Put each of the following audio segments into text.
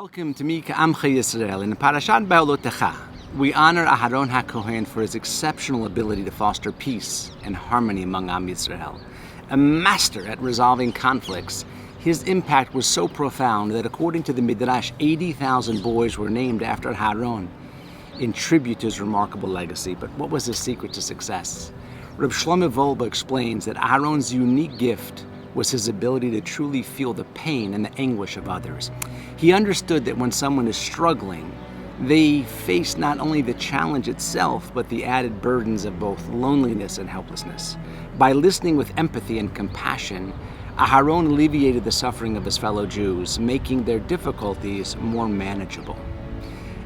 Welcome to me, Ka'amcha Yisrael. In Parshat Behaalotcha, we honor Aharon HaKohen for his exceptional ability to foster peace and harmony among Am Yisrael. A master at resolving conflicts, his impact was so profound that according to the Midrash, 80,000 boys were named after Aharon in tribute to his remarkable legacy. But what was his secret to success? Reb Shlomo Wolbe explains that Aharon's unique gift was his ability to truly feel the pain and the anguish of others. He understood that when someone is struggling, they face not only the challenge itself, but the added burdens of both loneliness and helplessness. By listening with empathy and compassion, Aharon alleviated the suffering of his fellow Jews, making their difficulties more manageable.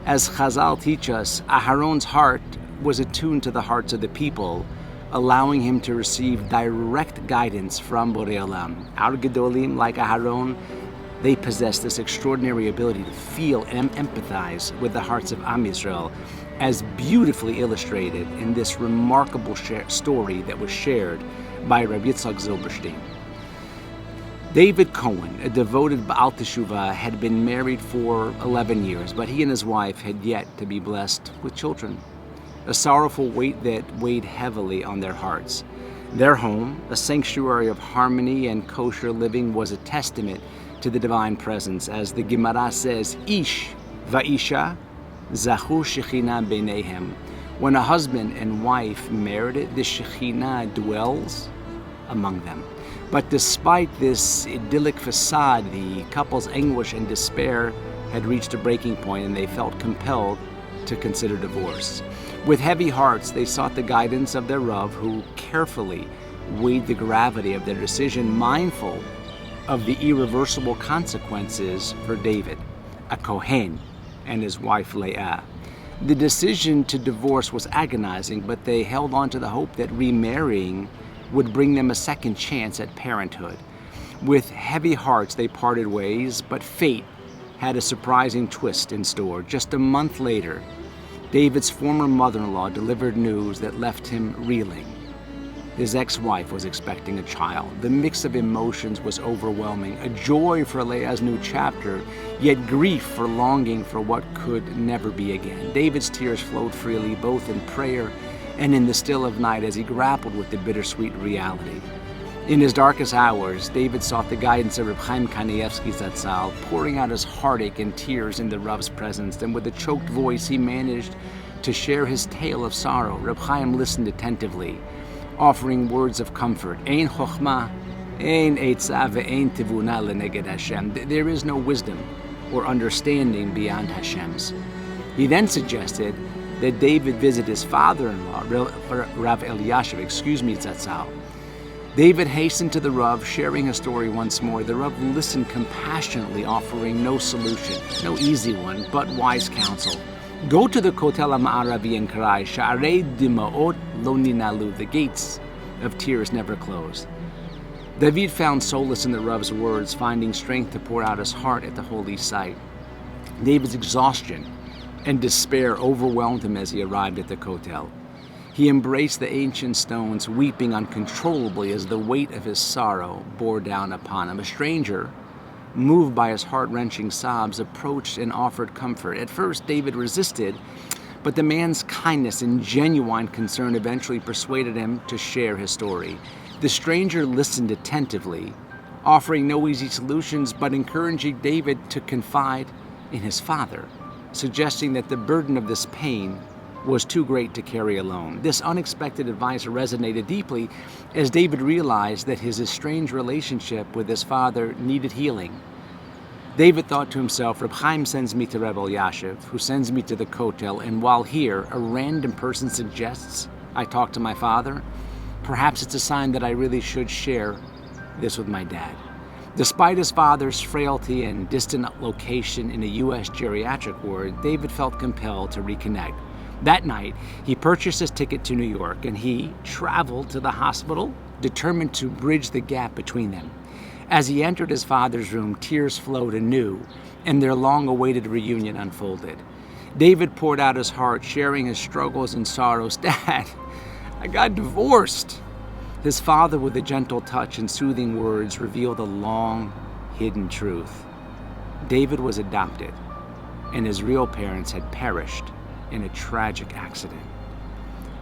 As Chazal teach us, Aharon's heart was attuned to the hearts of the people, allowing him to receive direct guidance from Borei Olam. Our Gedolim, like Aharon, they possess this extraordinary ability to feel and empathize with the hearts of Am Yisrael, as beautifully illustrated in this remarkable story that was shared by Rabbi Yitzchak Zilberstein. David Cohen, a devoted Baal Teshuvah, had been married for 11 years, but he and his wife had yet to be blessed with children. A sorrowful weight that weighed heavily on their hearts. Their home, a sanctuary of harmony and kosher living, was a testament to the divine presence. As the Gemara says, Ish va'isha zachu shechina beinehem. When a husband and wife merited, the Shekhinah dwells among them. But despite this idyllic facade, the couple's anguish and despair had reached a breaking point, and they felt compelled to consider divorce. With heavy hearts, they sought the guidance of their Rav, who carefully weighed the gravity of their decision, mindful of the irreversible consequences for David, a Kohen, and his wife Leah. The decision to divorce was agonizing, but they held on to the hope that remarrying would bring them a second chance at parenthood. With heavy hearts, they parted ways, but fate had a surprising twist in store. Just a month later, David's former mother-in-law delivered news that left him reeling. His ex-wife was expecting a child. The mix of emotions was overwhelming. A joy for Leah's new chapter, yet grief for longing for what could never be again. David's tears flowed freely, both in prayer and in the still of night, as he grappled with the bittersweet reality. In his darkest hours, David sought the guidance of Reb Chaim Kanievsky Zatzal, pouring out his heartache and tears in the Rav's presence. And with a choked voice, he managed to share his tale of sorrow. Reb Chaim listened attentively, offering words of comfort. Ein chokhmah, ein eitzah, ve'ein tivuna leneged Hashem. There is no wisdom or understanding beyond Hashem's. He then suggested that David visit his father-in-law, Rav Eliashiv, Zatzal. David hastened to the Rav, sharing his story once more. The Rav listened compassionately, offering no solution, no easy one, but wise counsel. Go to the Kotel HaMa'aravi and cry, Sha'arei Dima'ot Lo Ninalu, the gates of tears never closed. David found solace in the Rav's words, finding strength to pour out his heart at the holy site. David's exhaustion and despair overwhelmed him as he arrived at the Kotel. He embraced the ancient stones, weeping uncontrollably as the weight of his sorrow bore down upon him. A stranger, moved by his heart-wrenching sobs, approached and offered comfort. At first, David resisted, but the man's kindness and genuine concern eventually persuaded him to share his story. The stranger listened attentively, offering no easy solutions, but encouraging David to confide in his father, suggesting that the burden of this pain was too great to carry alone. This unexpected advice resonated deeply as David realized that his estranged relationship with his father needed healing. David thought to himself, Reb Chaim sends me to Reb Eliashiv, who sends me to the Kotel, and while here, a random person suggests I talk to my father. Perhaps it's a sign that I really should share this with my dad. Despite his father's frailty and distant location in a U.S. geriatric ward, David felt compelled to reconnect. That night, he purchased his ticket to New York, and he traveled to the hospital, determined to bridge the gap between them. As he entered his father's room, tears flowed anew, and their long-awaited reunion unfolded. David poured out his heart, sharing his struggles and sorrows. Dad, I got divorced. His father, with a gentle touch and soothing words, revealed a long-hidden truth. David was adopted and his real parents had perished in a tragic accident.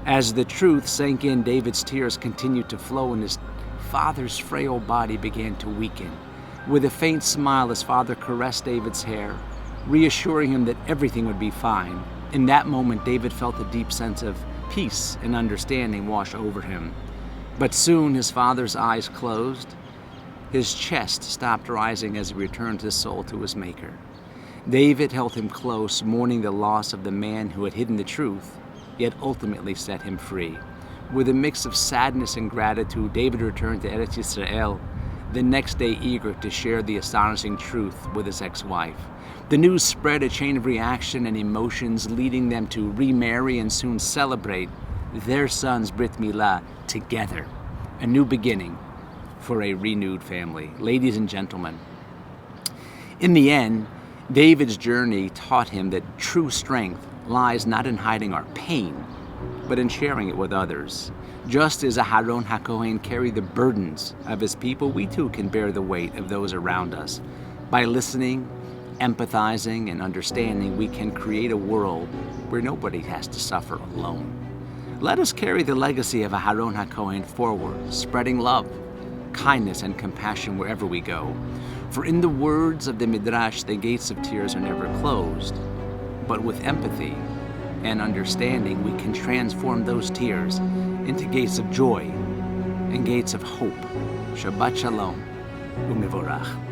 As the truth sank in, David's tears continued to flow and his father's frail body began to weaken. With a faint smile, his father caressed David's hair, reassuring him that everything would be fine. In that moment, David felt a deep sense of peace and understanding wash over him. But soon his father's eyes closed. His chest stopped rising as he returned his soul to his Maker. David held him close, mourning the loss of the man who had hidden the truth, yet ultimately set him free. With a mix of sadness and gratitude, David returned to Eretz Yisrael, the next day eager to share the astonishing truth with his ex-wife. The news spread a chain of reaction and emotions, leading them to remarry and soon celebrate their son's Brit Milah together, a new beginning for a renewed family. Ladies and gentlemen, in the end, David's journey taught him that true strength lies not in hiding our pain, but in sharing it with others. Just as Aharon HaKohen carried the burdens of his people, we too can bear the weight of those around us. By listening, empathizing, and understanding, we can create a world where nobody has to suffer alone. Let us carry the legacy of Aharon HaKohen forward, spreading love, kindness, and compassion wherever we go. For in the words of the Midrash, the gates of tears are never closed, but with empathy and understanding, we can transform those tears into gates of joy and gates of hope. Shabbat Shalom u'mevorach.